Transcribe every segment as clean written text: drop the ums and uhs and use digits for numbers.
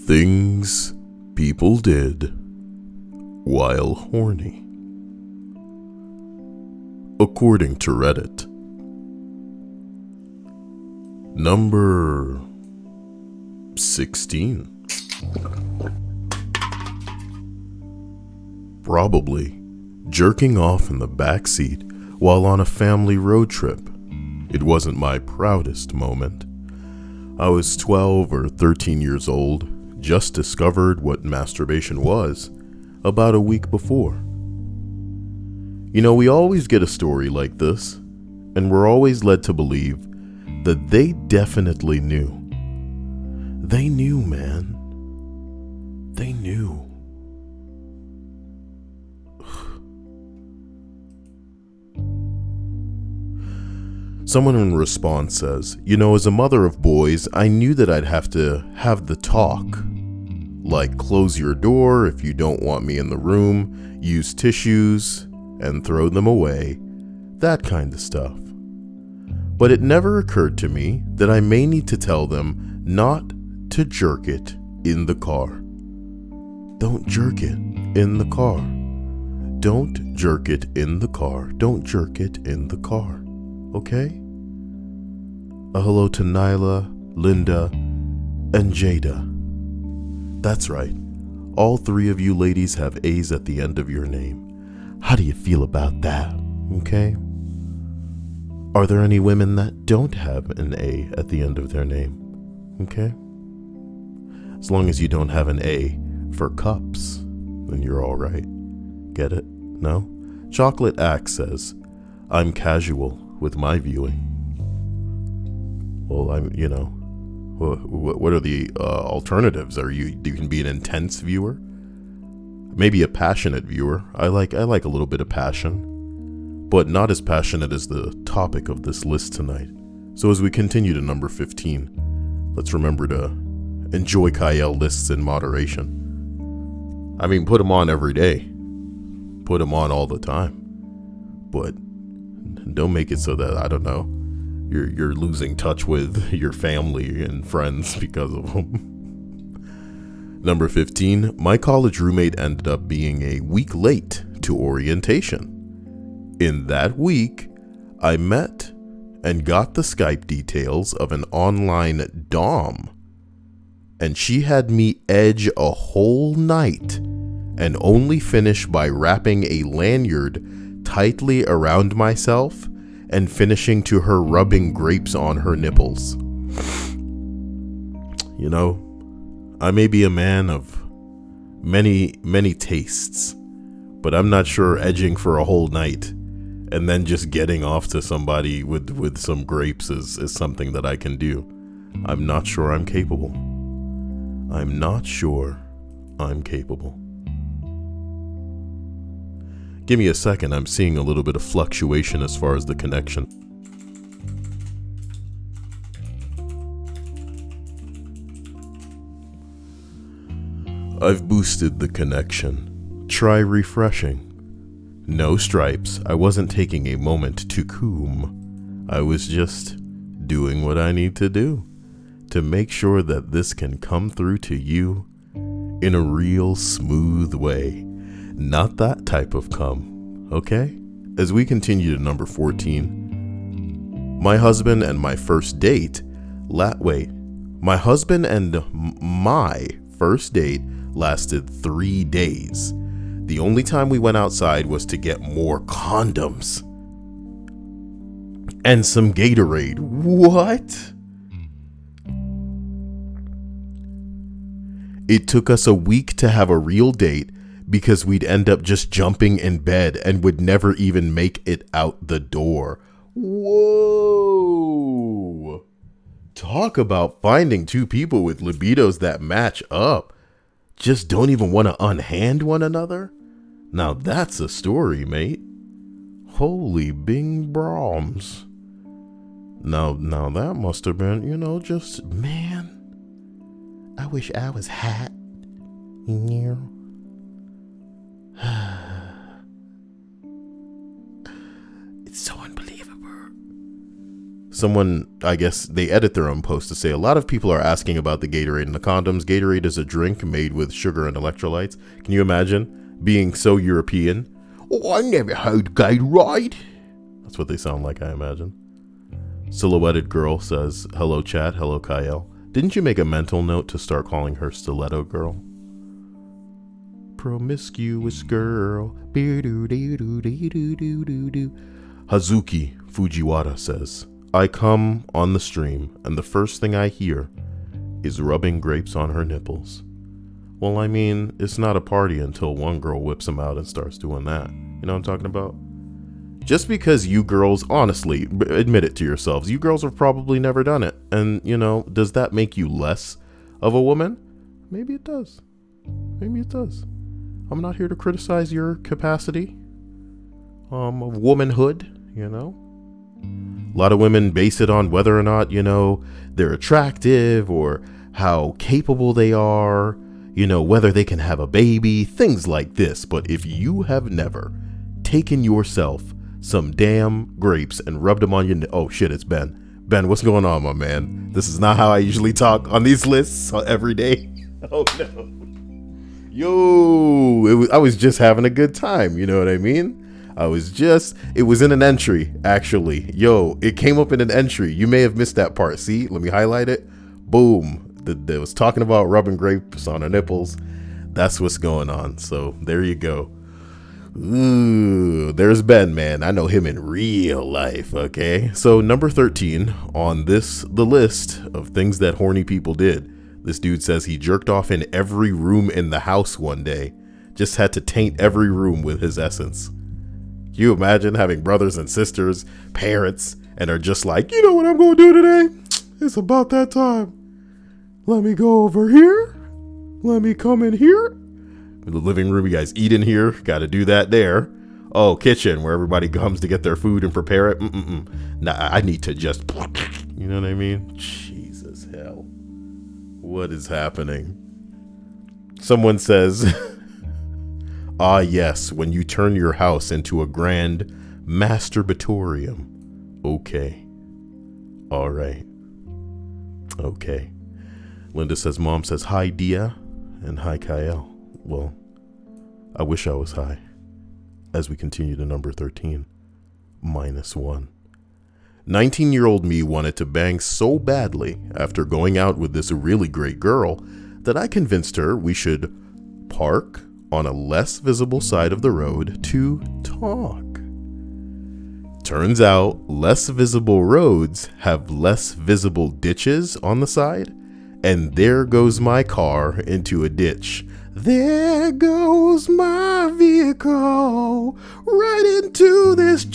Things people did while horny. According to Reddit. Number 16. Probably jerking off in the backseat while on a family road trip. It wasn't my proudest moment. I was 12 or 13 years old, just discovered what masturbation was about a week before. You know, we always get a story like this, and we're always led to believe that they definitely knew. They knew, man. They knew. Someone in response says, you know, as a mother of boys, I knew that I'd have to have the talk. Like, close your door if you don't want me in the room, use tissues and throw them away, that kind of stuff. But it never occurred to me that I may need to tell them not to jerk it in the car. Don't jerk it in the car. Don't jerk it in the car. Don't jerk it in the car. Okay? A hello to Nyla, Linda, and Jada. That's right. All three of you ladies have A's at the end of your name. How do you feel about that? Okay? Are there any women that don't have an A at the end of their name? Okay? As long as you don't have an A for cups, then you're all right. Get it? No? Chocolate Axe says, I'm casual with my viewing. Well, what are the alternatives? You can be an intense viewer, maybe a passionate viewer. I like a little bit of passion, but not as passionate as the topic of this list tonight. So as we continue to number 15, let's remember to enjoy Kyle lists in moderation. I mean, put them on every day, put them on all the time, but don't make it so that, I don't know, you're losing touch with your family and friends because of them. Number 15, my college roommate ended up being a week late to orientation. In that week, I met and got the Skype details of an online dom, and she had me edge a whole night and only finish by wrapping a lanyard tightly around myself and finishing to her rubbing grapes on her nipples. You know, I may be a man of many tastes, but I'm not sure edging for a whole night and then just getting off to somebody with some grapes is something that I can do. I'm not sure I'm capable. I'm not sure I'm capable. Give me a second, I'm seeing a little bit of fluctuation as far as the connection. I've boosted the connection. Try refreshing. No stripes. I wasn't taking a moment to coom. I was just doing what I need to do to make sure that this can come through to you in a real smooth way. Not that type of cum, okay? As we continue to number 14, my husband and my first date lasted 3 days. The only time we went outside was to get more condoms and some Gatorade. What? It took us a week to have a real date because we'd end up just jumping in bed and would never even make it out the door. Whoa! Talk about finding two people with libidos that match up. Just don't even want to unhand one another? Now that's a story, mate. Holy Bing Brahms. Now that must have been, just, man, I wish I was hot. It's so unbelievable. Someone, I guess they edit their own post to say, a lot of people are asking about the Gatorade and the condoms. Gatorade is a drink made with sugar and electrolytes. Can you imagine being so European? Oh, I never heard Gatorade. That's what they sound like, I imagine. Silhouetted Girl says, hello chat, hello Kyle. Didn't you make a mental note to start calling her Stiletto Girl? Promiscuous girl. Hazuki Fujiwara says, I come on the stream and the first thing I hear is rubbing grapes on her nipples. Well, I mean, it's not a party until one girl whips them out and starts doing that. You know what I'm talking about? Just because you girls, honestly, admit it to yourselves, you girls have probably never done it. And, you know, does that make you less of a woman? Maybe it does. Maybe it does. I'm not here to criticize your capacity of womanhood, you know? A lot of women base it on whether or not, you know, they're attractive or how capable they are, you know, whether they can have a baby, things like this. But if you have never taken yourself some damn grapes and rubbed them on your, oh shit, it's Ben. Ben, what's going on, my man? This is not how I usually talk on these lists every day. Oh no. Yo, I was just having a good time, you know what I mean? It was in an entry, actually. Yo, it came up in an entry. You may have missed that part. See, let me highlight it. Boom. They was talking about rubbing grapes on her nipples. That's what's going on. So there you go. Ooh, there's Ben, man. I know him in real life, okay? So number 13 on the list of things that horny people did. This dude says he jerked off in every room in the house one day. Just had to taint every room with his essence. Can you imagine having brothers and sisters, parents, and are just like, you know what I'm going to do today? It's about that time. Let me go over here. Let me come in here. In the living room, you guys eat in here. Got to do that there. Oh, kitchen, where everybody comes to get their food and prepare it. Nah, I need to just, you know what I mean? Jesus, hell. What is happening? Someone says, ah, yes, when you turn your house into a grand masturbatorium. Okay. All right. Okay. Linda says, Mom says, hi, Dia, and hi, Kyle. Well, I wish I was high. As we continue to number 13, -1. 19-year-old me wanted to bang so badly after going out with this really great girl that I convinced her we should park on a less visible side of the road to talk. Turns out less visible roads have less visible ditches on the side, and there goes my car into a ditch. There goes my vehicle right into this.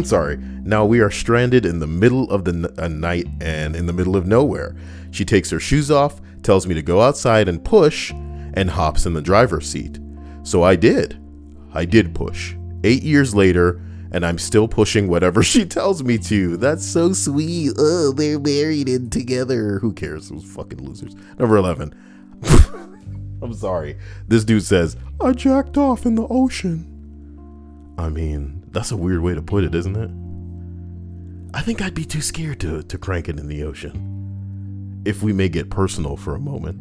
Sorry. Now we are stranded in the middle of the night and in the middle of nowhere. She takes her shoes off, tells me to go outside and push, and hops in the driver's seat. So I did. I did push. 8 years later, and I'm still pushing whatever she tells me to. That's so sweet. Oh, they're married and together. Who cares? Those fucking losers. Number 11. I'm sorry. This dude says, I jacked off in the ocean. I mean, that's a weird way to put it, isn't it? I think I'd be too scared to crank it in the ocean. If we may get personal for a moment.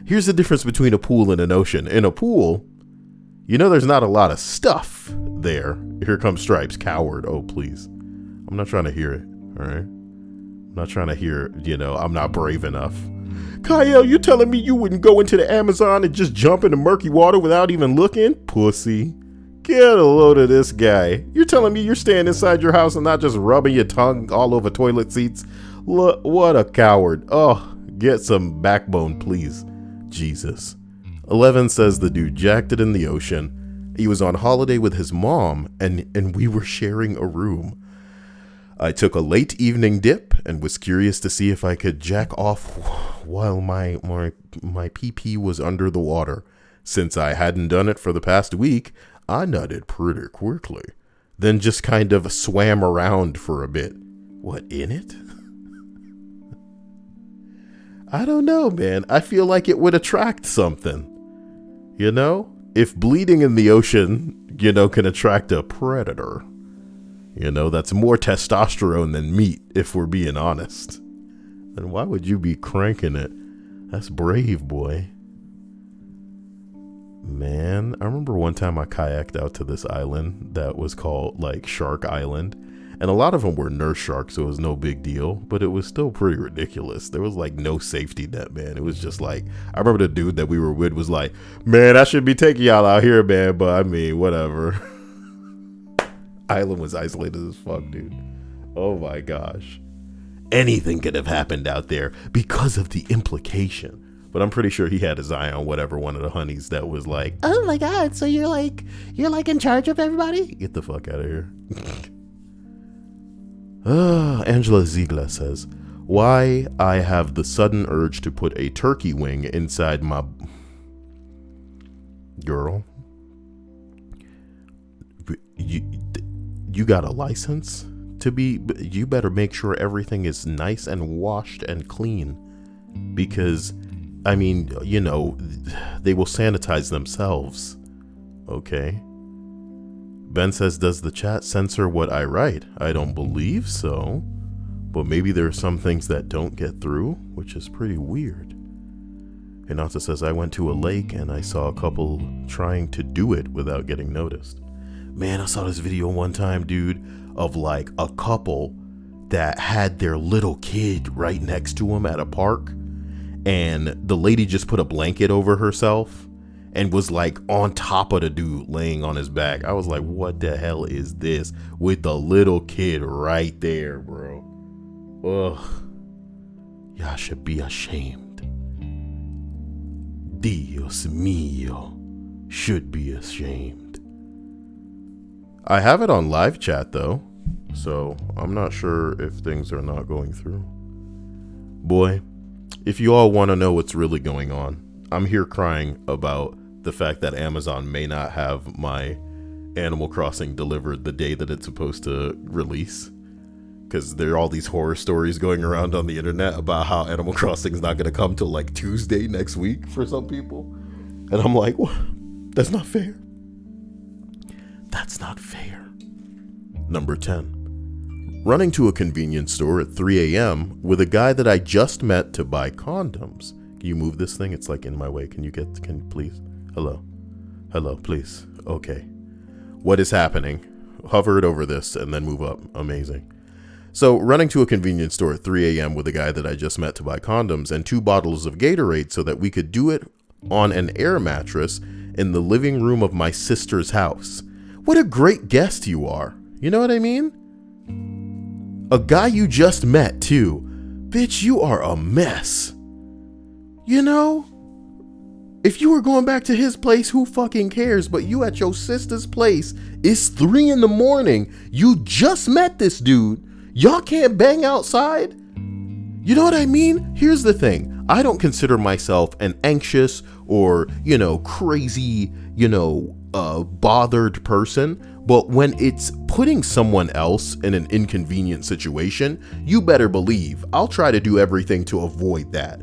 Here's the difference between a pool and an ocean. In a pool, you know there's not a lot of stuff there. Here comes Stripes, coward. Oh, please. I'm not trying to hear it, all right? I'm not trying to hear, I'm not brave enough. Kyle, you telling me you wouldn't go into the Amazon and just jump into murky water without even looking? Pussy. Get a load of this guy. You're telling me you're staying inside your house and not just rubbing your tongue all over toilet seats? Look, what a coward. Oh, get some backbone, please. Jesus. 11 says the dude jacked it in the ocean. He was on holiday with his mom and we were sharing a room. I took a late evening dip and was curious to see if I could jack off while my pee-pee was under the water. Since I hadn't done it for the past week, I nutted pretty quickly. Then just kind of swam around for a bit. What, in it? I don't know, man. I feel like it would attract something. You know? If bleeding in the ocean, can attract a predator. You know, that's more testosterone than meat, if we're being honest. And why would you be cranking it? That's brave, boy. Man, I remember one time I kayaked out to this island that was called like Shark Island. And a lot of them were nurse sharks, so it was no big deal. But it was still pretty ridiculous. There was like no safety net, man. It was just like, I remember the dude that we were with was like, man, I should be taking y'all out here, man. But I mean, whatever. Island was isolated as fuck, dude. Oh my gosh. Anything could have happened out there because of the implication. But I'm pretty sure he had his eye on whatever one of the honeys that was like, oh my God, so you're like in charge of everybody? Get the fuck out of here. Angela Ziegler says, why I have the sudden urge to put a turkey wing inside my... Girl. You got a license to be... You better make sure everything is nice and washed and clean. Because, I mean, you know, they will sanitize themselves. Okay? Ben says, does the chat censor what I write? I don't believe so. But maybe there are some things that don't get through, which is pretty weird. Hinata says, I went to a lake and I saw a couple trying to do it without getting noticed. Man, I saw this video one time, dude, of like a couple that had their little kid right next to them at a park. And the lady just put a blanket over herself and was like on top of the dude laying on his back. I was like, what the hell is this? With the little kid right there, bro. Ugh. Y'all should be ashamed. Dios mío. Should be ashamed. I have it on live chat though, so I'm not sure if things are not going through. Boy, if you all want to know what's really going on, I'm here crying about the fact that Amazon may not have my Animal Crossing delivered the day that it's supposed to release. Because there are all these horror stories going around on the internet about how Animal Crossing is not going to come till like Tuesday next week for some people. And I'm like, what? That's not fair. That's not fair. Number 10. Running to a convenience store at 3 a.m. with a guy that I just met to buy condoms. Can you move this thing? It's like in my way. Can you please? Hello. Hello, please. Okay. What is happening? Hover it over this and then move up. Amazing. So running to a convenience store at 3 a.m. with a guy that I just met to buy condoms and 2 bottles of Gatorade so that we could do it on an air mattress in the living room of my sister's house. What a great guest you are. You know what I mean? A guy you just met too. Bitch, you are a mess. You know? If you were going back to his place, who fucking cares? But you at your sister's place, it's 3 a.m. You just met this dude. Y'all can't bang outside? You know what I mean? Here's the thing. I don't consider myself an anxious or, crazy, bothered person. But when it's putting someone else in an inconvenient situation, you better believe I'll try to do everything to avoid that.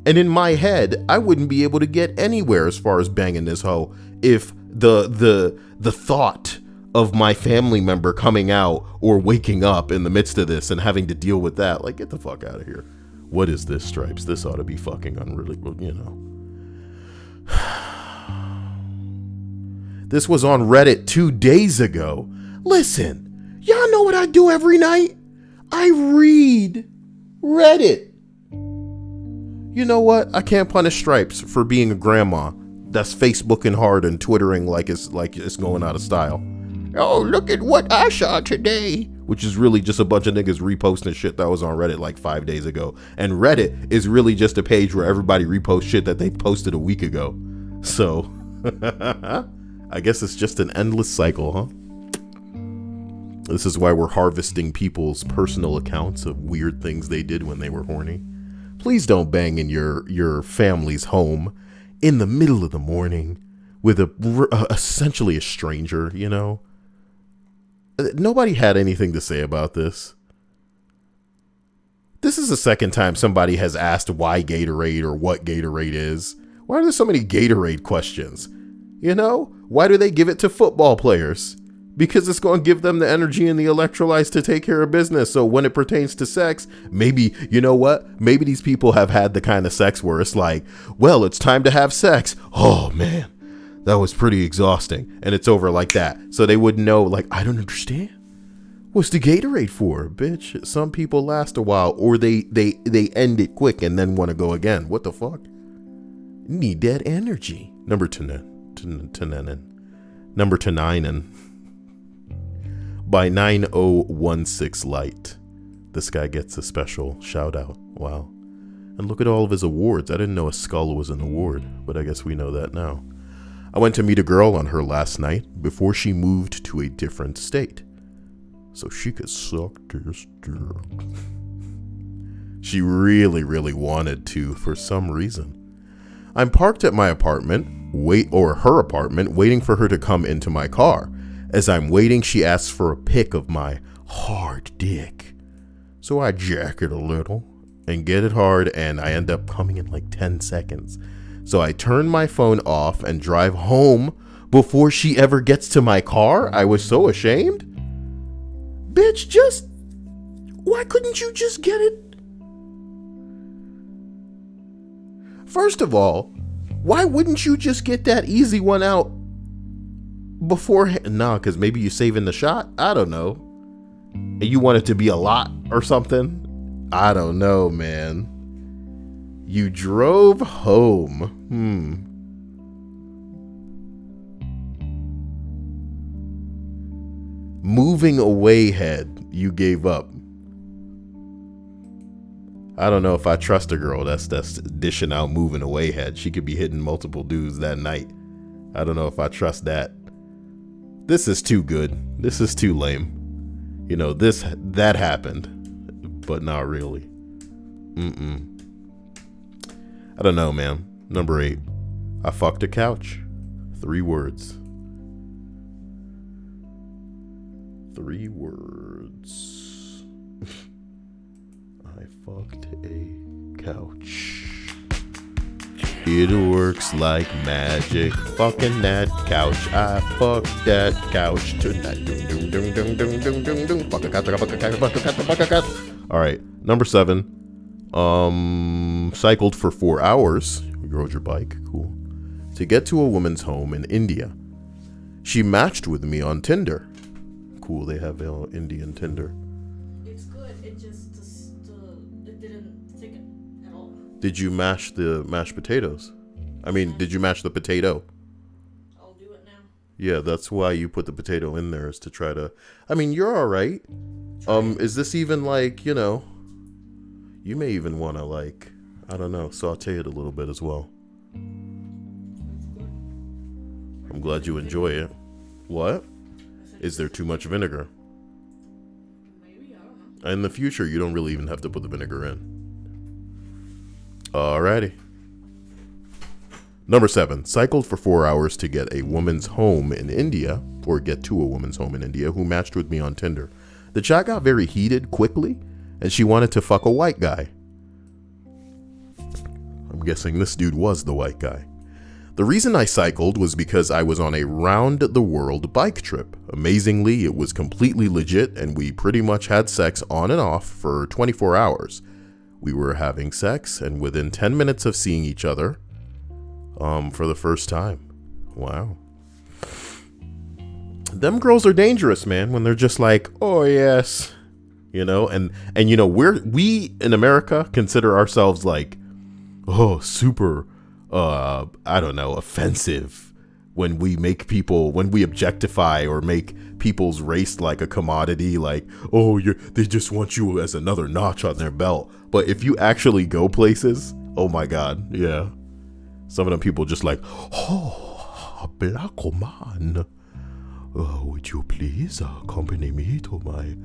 And in my head, I wouldn't be able to get anywhere as far as banging this hoe if the thought of my family member coming out or waking up in the midst of this and having to deal with that, like, get the fuck out of here. What is this, Stripes? This ought to be fucking unreal, This was on Reddit 2 days ago. Listen, y'all know what I do every night? I read Reddit. You know what? I can't punish Stripes for being a grandma that's Facebooking hard and Twittering like it's going out of style. Oh, look at what I saw today. Which is really just a bunch of niggas reposting shit that was on Reddit like 5 days ago. And Reddit is really just a page where everybody reposts shit that they posted a week ago. So, I guess it's just an endless cycle, huh? This is why we're harvesting people's personal accounts of weird things they did when they were horny. Please don't bang in your family's home in the middle of the morning with essentially a stranger, Nobody had anything to say about this. This is the second time somebody has asked why Gatorade or what Gatorade is. Why are there so many Gatorade questions? Why do they give it to football players? because it's going to give them the energy and the electrolytes to take care of business. So when it pertains to sex, maybe, you know what? Maybe these people have had the kind of sex where it's like, well, it's time to have sex. Oh, man, that was pretty exhausting. And it's over like that. So they would know, like, I don't understand. What's the Gatorade for, bitch? Some people last a while, or they end it quick and then want to go again. What the fuck? Need that energy. Number 10. Number 9. By 9016 Light. This guy gets a special shout out. Wow. And look at all of his awards. I didn't know a skull was an award, but I guess we know that now. I went to meet a girl on her last night before she moved to a different state, so she could suck this dick. She really, really wanted to for some reason. I'm parked at my apartment, her apartment, waiting for her to come into my car. As I'm waiting, she asks for a pic of my hard dick. So I jack it a little and get it hard, and I end up coming in like 10 seconds. So I turn my phone off and drive home before she ever gets to my car. I was so ashamed. Bitch, why couldn't you just get it? First of all, why wouldn't you just get that easy one out beforehand? Nah, because maybe you're saving the shot. I don't know. And you want it to be a lot or something. I don't know, man. You drove home. Moving away head, you gave up. I don't know if I trust a girl that's dishing out moving away head. She could be hitting multiple dudes that night. I don't know if I trust that. This is too good. This is too lame. You know, that happened, but not really. I don't know, man. Number 8. I fucked a couch. 3 words. 3 words. I fucked a couch. It works like magic. Fucking that couch. I fucked that couch tonight. All right. Number 7. Cycled for 4 hours. You rode your bike. Cool. To get to a woman's home in India. She matched with me on Tinder. Cool. They have Indian Tinder. It's good. It just it didn't stick it at all. Did you mash the mashed potatoes? I mean, did you mash the potato? I'll do it now. Yeah, that's why you put the potato in there, is to try to... I mean, you're all right. Is this even like, you know... You may even want to, like, I don't know, saute it a little bit as well. I'm glad you enjoy it. What? Is there too much vinegar? Maybe, I don't know. In the future, you don't really even have to put the vinegar in. Alrighty. Number 7. Cycled for 4 hours to get a woman's home in India, or get to a woman's home in India, who matched with me on Tinder. The chat got very heated quickly, and she wanted to fuck a white guy. I'm guessing this dude was the white guy. The reason I cycled was because I was on a round-the-world bike trip. Amazingly, it was completely legit, and we pretty much had sex on and off for 24 hours. We were having sex, and within 10 minutes of seeing each other, for the first time. Wow. Them girls are dangerous, man, when they're just like, oh, yes. You know, and you know, we in America consider ourselves like, oh, super, I don't know, offensive when we objectify or make people's race like a commodity, like, oh, they just want you as another notch on their belt. But if you actually go places, oh my God, yeah. Some of them people just like, oh, black man, would you please accompany me to my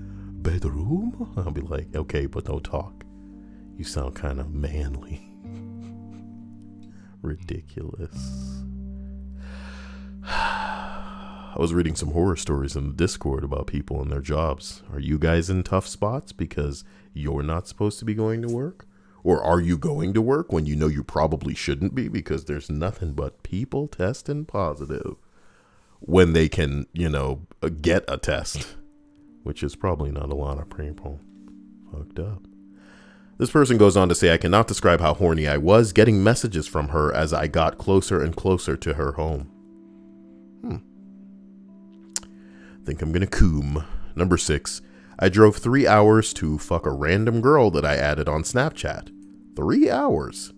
bedroom? I'll be like, okay, but no talk. You sound kind of manly. Ridiculous. I was reading some horror stories in the Discord about people and their jobs. Are you guys in tough spots because you're not supposed to be going to work? Or are you going to work when you know you probably shouldn't be because there's nothing but people testing positive? when they can, get a test, which is probably not a lot of people. Fucked up. This person goes on to say, I cannot describe how horny I was getting messages from her as I got closer and closer to her home. Think I'm gonna coom. Number 6. I drove 3 hours to fuck a random girl that I added on Snapchat. 3 hours.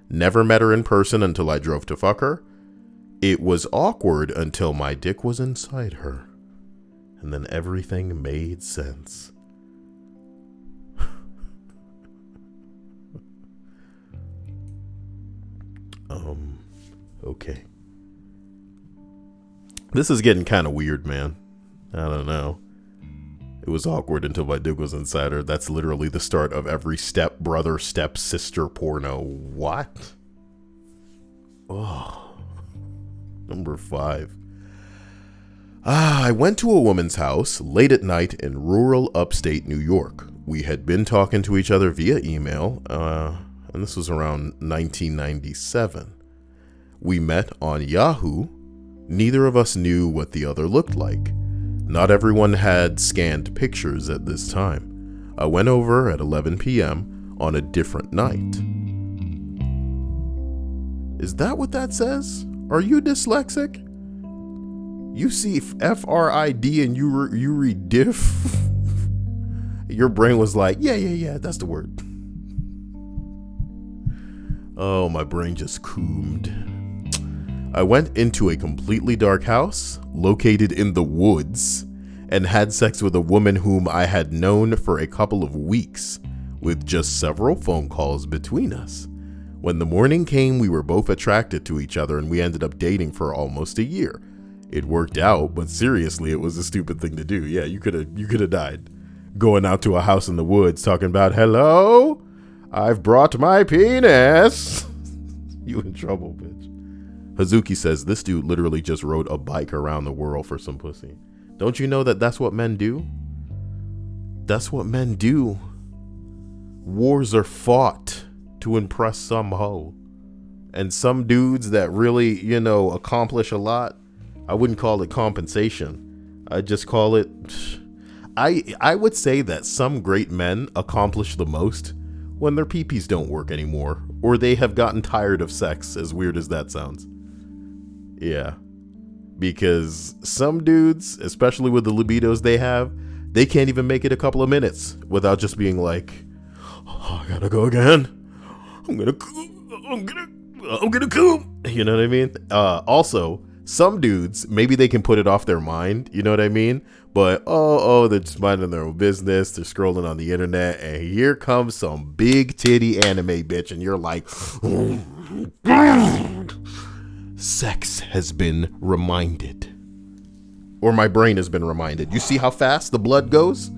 Never met her in person until I drove to fuck her. It was awkward until my dick was inside her. And then everything made sense. Okay. This is getting kind of weird, man. I don't know. It was awkward until my dick was inside her. That's literally the start of every step-brother, step-sister porno. What? Oh. Number 5. I went to a woman's house late at night in rural upstate New York. We had been talking to each other via email, and this was around 1997. We met on Yahoo. Neither of us knew what the other looked like. Not everyone had scanned pictures at this time. I went over at 11 p.m. on a different night. Is that what that says? Are you dyslexic? You see F-R-I-D and you read diff? Your brain was like, yeah, that's the word. Oh, my brain just coomed. I went into a completely dark house located in the woods and had sex with a woman whom I had known for a couple of weeks, with just several phone calls between us. When the morning came, we were both attracted to each other and we ended up dating for almost a year. It worked out, but seriously, it was a stupid thing to do. Yeah, you could have died. Going out to a house in the woods talking about, hello, I've brought my penis. You in trouble, bitch. Hazuki says, this dude literally just rode a bike around the world for some pussy. Don't you know that that's what men do? That's what men do. Wars are fought to impress some hoe. And some dudes that really, accomplish a lot, I wouldn't call it compensation. I just call it... I would say that some great men accomplish the most when their peepees don't work anymore, or they have gotten tired of sex, as weird as that sounds. Yeah. Because some dudes, especially with the libidos they have, they can't even make it a couple of minutes without just being like, oh, I gotta go again. I'm gonna coom. You know what I mean? Also, some dudes, maybe they can put it off their mind, you know what I mean? But, they're just minding their own business. They're scrolling on the internet, and here comes some big titty anime bitch, and you're like, sex has been reminded. Or my brain has been reminded. You see how fast the blood goes?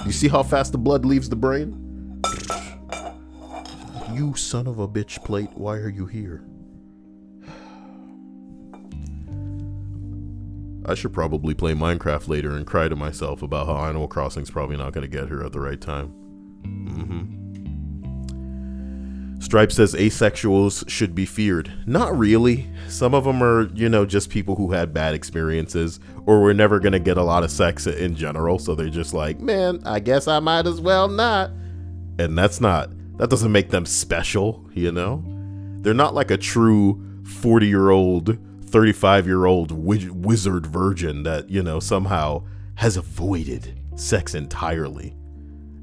You see how fast the blood leaves the brain? You son of a bitch plate, why are you here? I should probably play Minecraft later and cry to myself about how Animal Crossing's probably not going to get here at the right time. Stripe says asexuals should be feared. Not really. Some of them are, just people who had bad experiences or were never going to get a lot of sex in general. So they're just like, man, I guess I might as well not. And that doesn't make them special, They're not like a true 40-year-old, 35-year-old wizard virgin that, somehow has avoided sex entirely.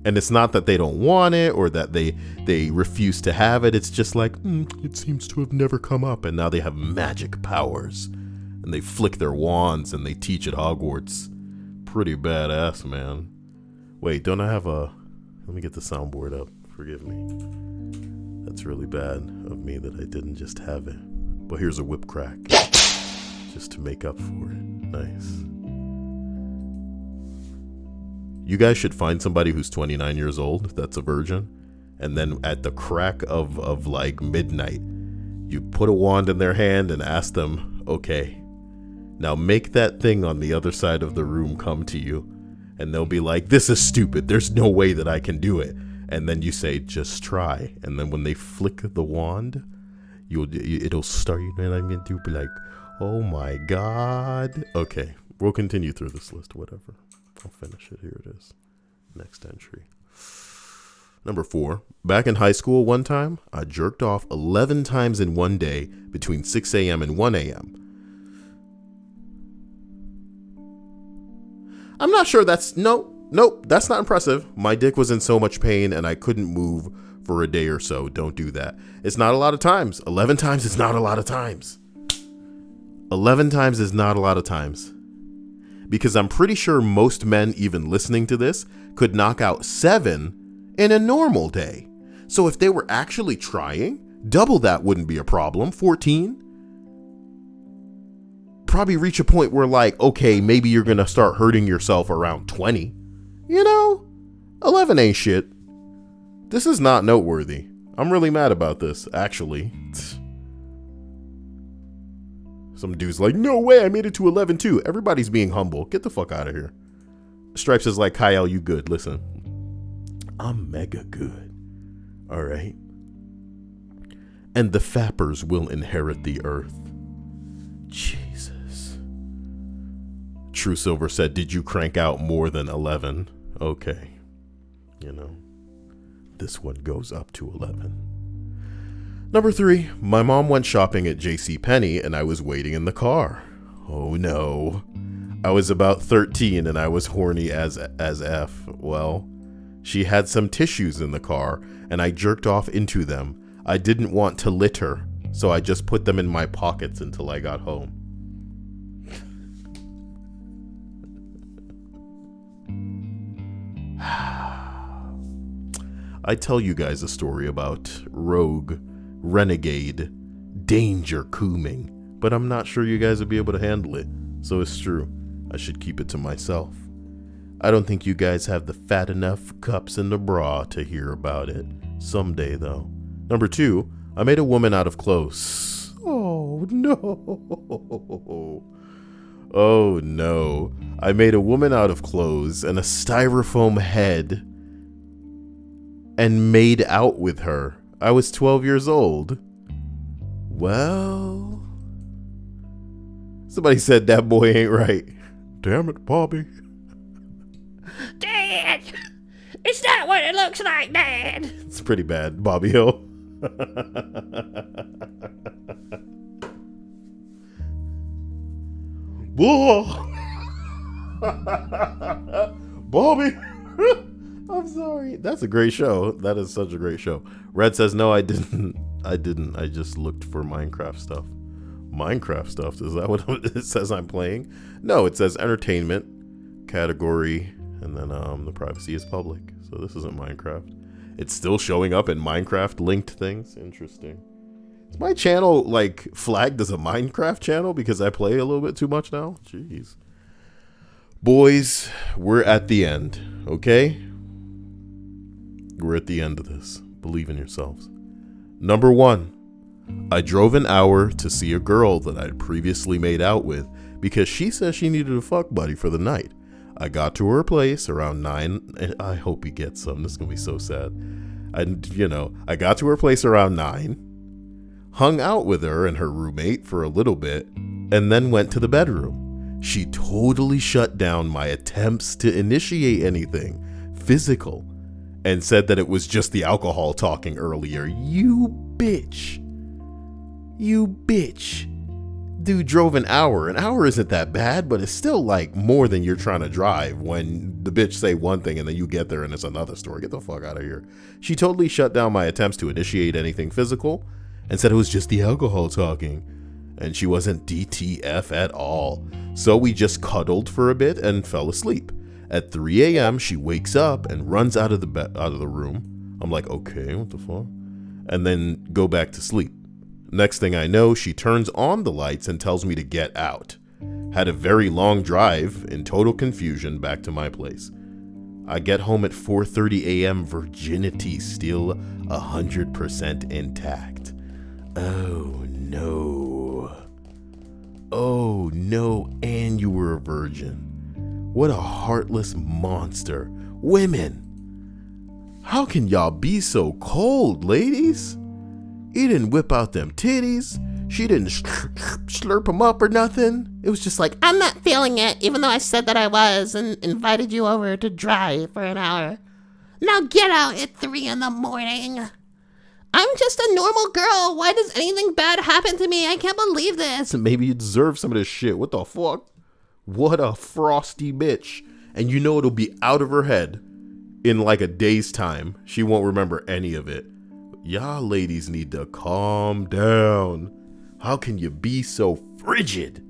And it's not that they don't want it or that they refuse to have it. It's just like, it seems to have never come up. And now they have magic powers. And they flick their wands and they teach at Hogwarts. Pretty badass, man. Wait, don't I have let me get the soundboard up. Forgive me. That's really bad of me that I didn't just have it. But here's a whip crack. Just to make up for it. Nice. You guys should find somebody who's 29 years old that's a virgin, and then at the crack of like midnight, you put a wand in their hand and ask them, okay, now make that thing on the other side of the room come to you. And they'll be like, this is stupid. There's no way that I can do it. And then you say, just try. And then when they flick the wand, it'll start, you know what I mean? You'll be like, Oh my God. Okay, we'll continue through this list, whatever. I'll finish it. Here it is. Next entry. Number 4. Back in high school one time, I jerked off 11 times in one day between 6 a.m. and 1 a.m. I'm not sure that's... Nope, that's not impressive. My dick was in so much pain and I couldn't move for a day or so. Don't do that. It's not a lot of times. 11 times is not a lot of times. 11 times is not a lot of times. Because I'm pretty sure most men even listening to this could knock out 7 in a normal day. So if they were actually trying, double that wouldn't be a problem. 14. Probably reach a point where like, okay, maybe you're going to start hurting yourself around 20. 11 ain't shit. This is not noteworthy. I'm really mad about this, actually. Some dude's like, no way, I made it to 11 too. Everybody's being humble. Get the fuck out of here. Stripes is like, Kyle, you good. Listen, I'm mega good. All right. And the fappers will inherit the earth. Jesus. True Silver said, did you crank out more than 11? Okay. This one goes up to 11. Number 3, my mom went shopping at JCPenney and I was waiting in the car. Oh no. I was about 13 and I was horny as F. Well, she had some tissues in the car and I jerked off into them. I didn't want to litter, so I just put them in my pockets until I got home. I tell you guys a story about rogue, renegade, danger cooming, but I'm not sure you guys would be able to handle it, so it's true. I should keep it to myself. I don't think you guys have the fat enough cups in the bra to hear about it. Someday, though. Number 2, I made a woman out of clothes. Oh, no. Oh, no. I made a woman out of clothes and a styrofoam head and made out with her. I was 12 years old. Well, somebody said that boy ain't right. Damn it, Bobby. Dad! It's not what it looks like, Dad! It's pretty bad, Bobby Hill. Bobby! I'm sorry. That's a great show. That is such a great show. Red says, no, I didn't. I just looked for Minecraft stuff. Minecraft stuff? Is that what it says I'm playing? No, it says entertainment, category, and then the privacy is public. So this isn't Minecraft. It's still showing up in Minecraft linked things. Interesting. Is my channel like flagged as a Minecraft channel because I play a little bit too much now? Jeez. Boys, we're at the end, okay? We're at the end of this. Believe in yourselves. Number 1, I drove an hour to see a girl that I'd previously made out with because she says she needed a fuck buddy for the night. I got to her place around 9, and I hope he gets some. This is going to be so sad. I got to her place around 9, hung out with her and her roommate for a little bit, and then went to the bedroom. She totally shut down my attempts to initiate anything physical and said that it was just the alcohol talking earlier. You bitch. You bitch. Dude drove an hour. An hour isn't that bad, but it's still like more than you're trying to drive when the bitch say one thing and then you get there and it's another story. Get the fuck out of here. She totally shut down my attempts to initiate anything physical and said it was just the alcohol talking. And she wasn't DTF at all. So we just cuddled for a bit and fell asleep. At 3 a.m., she wakes up and runs out of the room. I'm like, okay, what the fuck? And then go back to sleep. Next thing I know, she turns on the lights and tells me to get out. Had a very long drive in total confusion back to my place. I get home at 4:30 a.m. virginity still 100% intact. Oh no. Oh no, and you were a virgin. What a heartless monster. Women, how can y'all be so cold, ladies? He didn't whip out them titties, She didn't slurp him up or nothing. It was just like, I'm not feeling it, even though I said that I was and invited you over to drive for an hour. Now get out at 3 in the morning. I'm just a normal girl. Why does anything bad happen to me? I can't believe this. maybe you deserve some of this shit. What the fuck? What a frosty bitch. And you know it'll be out of her head in like a day's time. She won't remember any of it. Y'all ladies need to calm down. How can you be so frigid?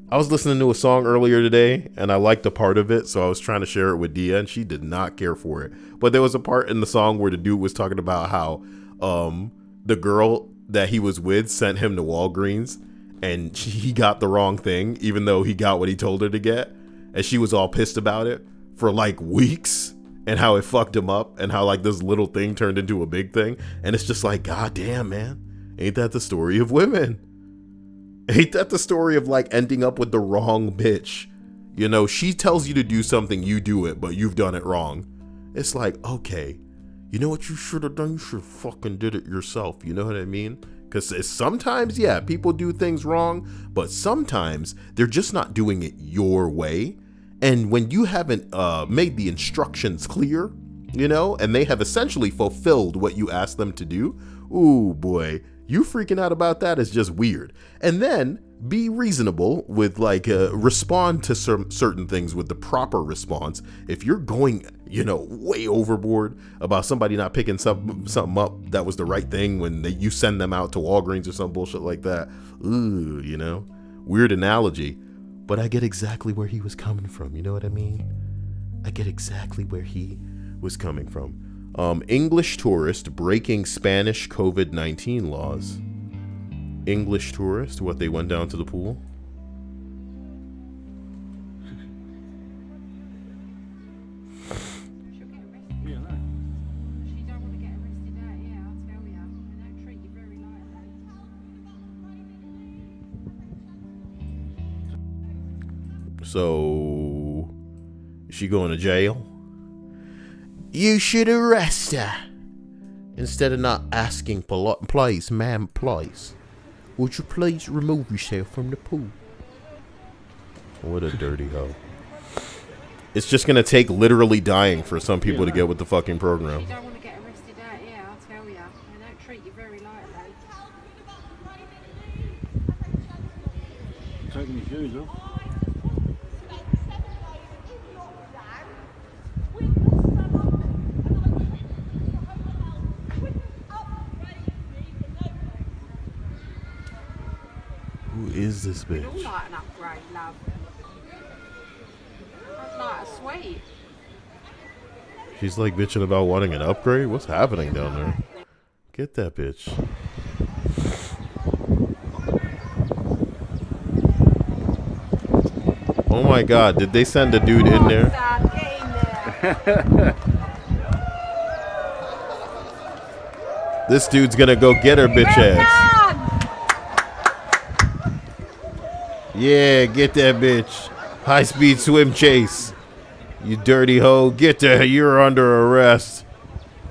I was listening to a song earlier today and I liked a part of it, so I was trying to share it with Dia and she did not care for it. But there was a part in the song where the dude was talking about how the girl that he was with sent him to Walgreens and he got the wrong thing, even though he got what he told her to get. And she was all pissed about it for like weeks and how it fucked him up and how like this little thing turned into a big thing. And it's just like, God damn, man. Ain't that the story of women? Ain't that the story of like ending up with the wrong bitch? You know, she tells you to do something, you do it, but you've done it wrong. It's like, okay, you know what you should have done? You should have fucking did it yourself. You know what I mean? Because sometimes, yeah, people do things wrong, but sometimes they're just not doing it your way. And when you haven't made the instructions clear, you know, and they have essentially fulfilled what you asked them to do, ooh boy, you freaking out about that is just weird. And then be reasonable with like respond to certain things with the proper response. If you're going, you know, way overboard about somebody not picking something up that was the right thing when you send them out to Walgreens or some bullshit like that, ooh, you know, weird analogy. But I get exactly where he was coming from. You know what I mean? I get exactly where he was coming from. English tourist breaking Spanish COVID-19 laws. English tourist, what, they went down to the pool? So, is she going to jail? You should arrest her. Instead of not asking please, ma'am, please. Would you please remove yourself from the pool? What a dirty hoe. It's just going to take literally dying for some people to get with the fucking program. You don't want to get arrested out here, I'll tell you. They don't treat you very lightly. Taking your shoes off. Who is this We'd all bitch? like an upgrade, love. I'd like a suite. She's like bitching about wanting an upgrade? What's happening down there? Get that bitch. Oh my god, did they send a dude in there? Get in there. This dude's gonna go get her bitch ass. Yeah, get that bitch. High speed swim chase. You dirty hoe. Get there. You're under arrest.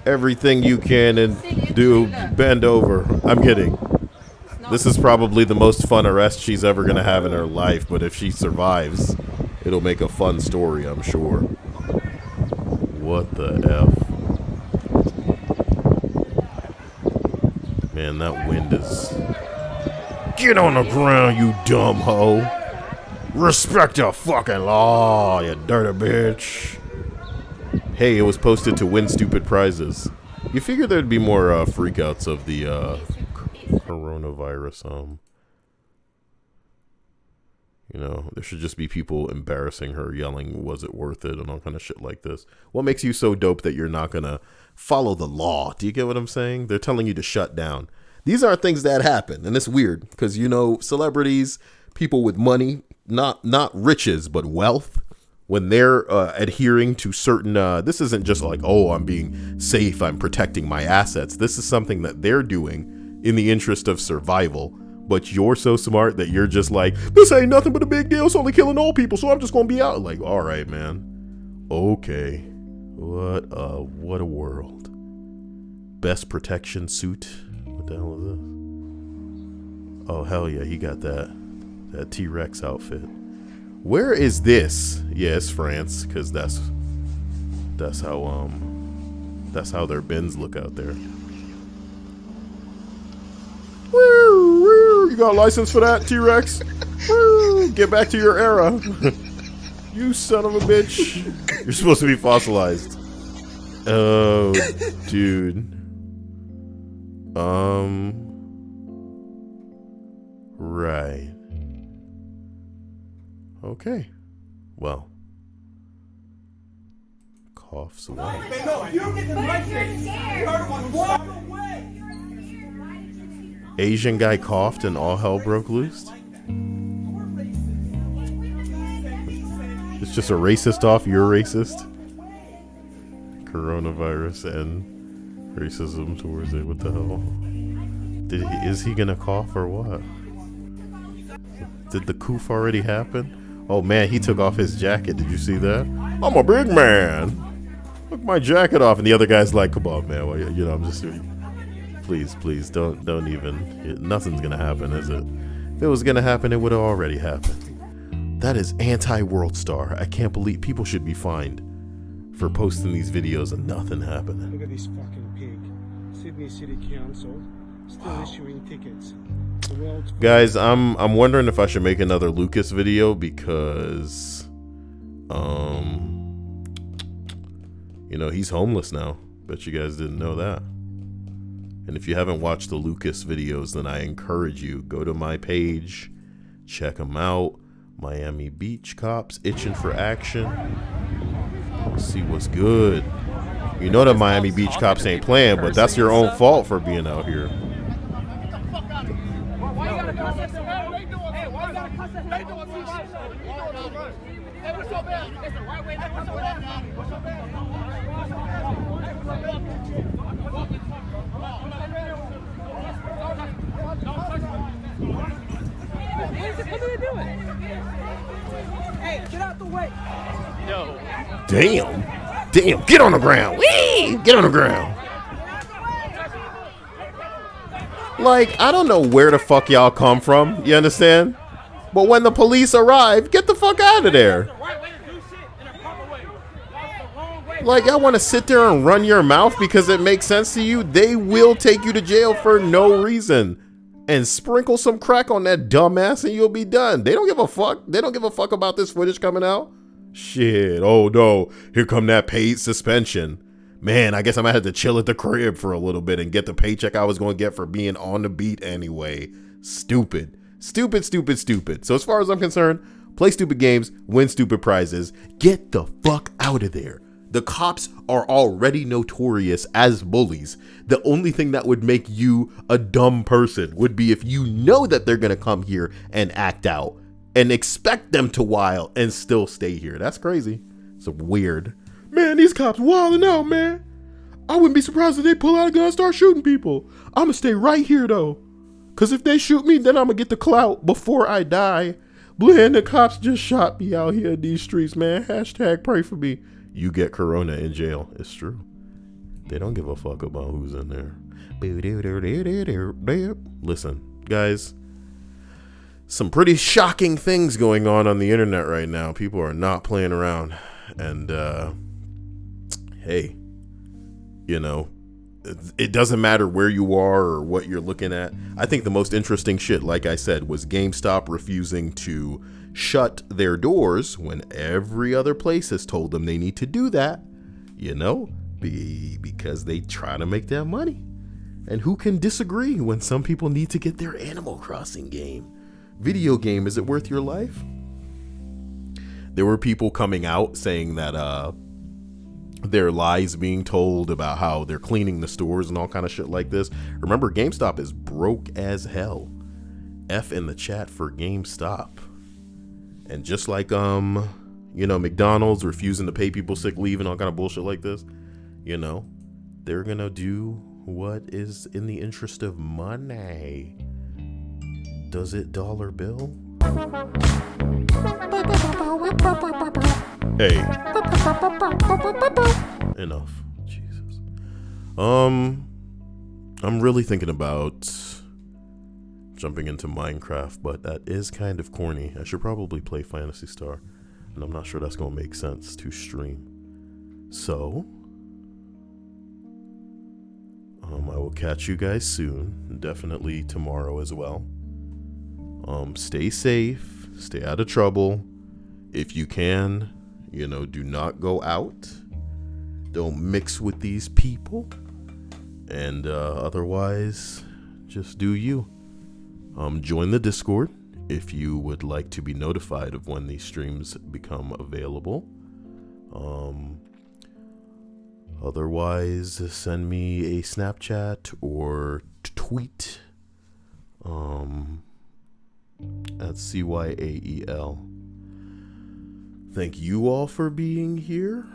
Everything you can and do, bend over. I'm kidding. This is probably the most fun arrest she's ever going to have in her life, but if she survives, it'll make a fun story, I'm sure. What the F? Man, that wind is... Get on the ground, you dumb hoe. Respect the fucking law, you dirty bitch. Hey, it was posted to win stupid prizes. You figure there'd be more freakouts of the coronavirus. You know, there should just be people embarrassing her, yelling, was it worth it, and all kind of shit like this. What makes you so dope that you're not gonna follow the law? Do you get what I'm saying? They're telling you to shut down. These are things that happen, and it's weird because, you know, celebrities, people with money, not riches, but wealth, when they're adhering to certain, this isn't just like, oh, I'm being safe, I'm protecting my assets. This is something that they're doing in the interest of survival, but you're so smart that you're just like, this ain't nothing but a big deal, it's only killing old people, so I'm just gonna be out. Like, all right, man. Okay. What a world. Best protection suit. What the hell is this? Oh, hell yeah, he got that T-Rex outfit. Where is this? Yeah, it's France, because that's how their bins look out there. Woo, woo, you got a license for that, T-Rex? Woo, get back to your era. You son of a bitch. You're supposed to be fossilized. Oh, dude. Right. Okay. Well. Coughs away. Asian guy coughed and all hell broke loose. It's just a racist off, you're racist. Coronavirus and racism towards it. What the hell? Is he gonna cough or what? Did the coof already happen? Oh man, he took off his jacket. Did you see that? I'm a big man. Took my jacket off, and the other guy's like, "Come on, man. Well, you know, I'm just please, don't even. Nothing's gonna happen, is it? If it was gonna happen, it would have already happened." That is anti-World Star. I can't believe people should be fined for posting these videos and nothing happening. Look at this fucking pig. Sydney City Council still issuing tickets. The world's Guys, I'm wondering if I should make another Lucas video because you know, he's homeless now. Bet you guys didn't know that. And if you haven't watched the Lucas videos, then I encourage you, go to my page, check them out. Miami Beach cops itching for action. See what's good. You know the Miami Beach cops ain't playing, but that's your own fault for being out here. Hey, get out the way! No. Damn, get on the ground. Whee! Get on the ground. Like, I don't know where the fuck y'all come from, you understand? But when the police arrive, get the fuck out of there. Like, y'all want to sit there and run your mouth because it makes sense to you? They will take you to jail for no reason. And sprinkle some crack on that dumbass and you'll be done. They don't give a fuck. They don't give a fuck about this footage coming out. Shit. Oh no. Here come that paid suspension. Man, I guess I might have to chill at the crib for a little bit and get the paycheck I was going to get for being on the beat anyway. Stupid. Stupid. So as far as I'm concerned, play stupid games, win stupid prizes. Get the fuck out of there. The cops are already notorious as bullies. The only thing that would make you a dumb person would be if you know that they're going to come here and act out and expect them to wild and still stay here. That's crazy. It's weird. Man, these cops wilding out, man. I wouldn't be surprised if they pull out a gun and start shooting people. I'm going to stay right here, though. Because if they shoot me, then I'm going to get the clout before I die. Man, the cops just shot me out here in these streets, man. Hashtag pray for me. You get corona in jail. It's true. They don't give a fuck about who's in there. Listen, guys. Some pretty shocking things going on the internet right now. People are not playing around. And, hey, you know, it doesn't matter where you are or what you're looking at. I think the most interesting shit, like I said, was GameStop refusing to shut their doors when every other place has told them they need to do that, you know, because they try to make that money. And who can disagree when some people need to get their Animal Crossing game? Video game, is it worth your life? There were people coming out saying that their lies being told about how they're cleaning the stores and all kind of shit like this. Remember, GameStop is broke as hell. F in the chat for GameStop. And just like, you know, McDonald's refusing to pay people sick leave and all kind of bullshit like this, you know, they're going to do what is in the interest of money. Does it, dollar bill? Hey. Enough. Jesus. I'm really thinking about jumping into Minecraft, but that is kind of corny. I should probably play Phantasy Star, and I'm not sure that's going to make sense to stream. So, I will catch you guys soon, definitely tomorrow as well. Stay safe, stay out of trouble. If you can, do not go out. Don't mix with these people. And otherwise, just do you. Join the Discord if you would like to be notified of when these streams become available. Otherwise, send me a Snapchat or tweet at CYAEL. Thank you all for being here.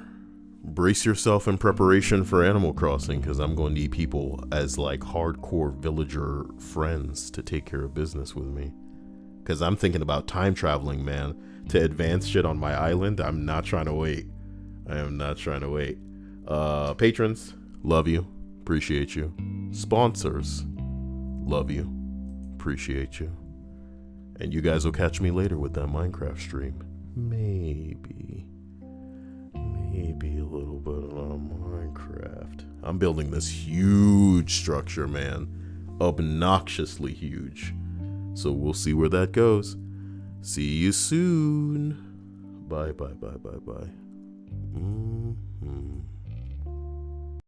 Brace yourself in preparation for Animal Crossing, because I'm going to need people as like hardcore villager friends to take care of business with me. Because I'm thinking about time traveling, man, to advance shit on my island. I'm not trying to wait. I am not trying to wait. Patrons, love you, appreciate you. Sponsors, love you, appreciate you. And you guys will catch me later with that Minecraft stream. Maybe a little bit on Minecraft. I'm building this huge structure, man. Obnoxiously huge. So we'll see where that goes. See you soon. Bye.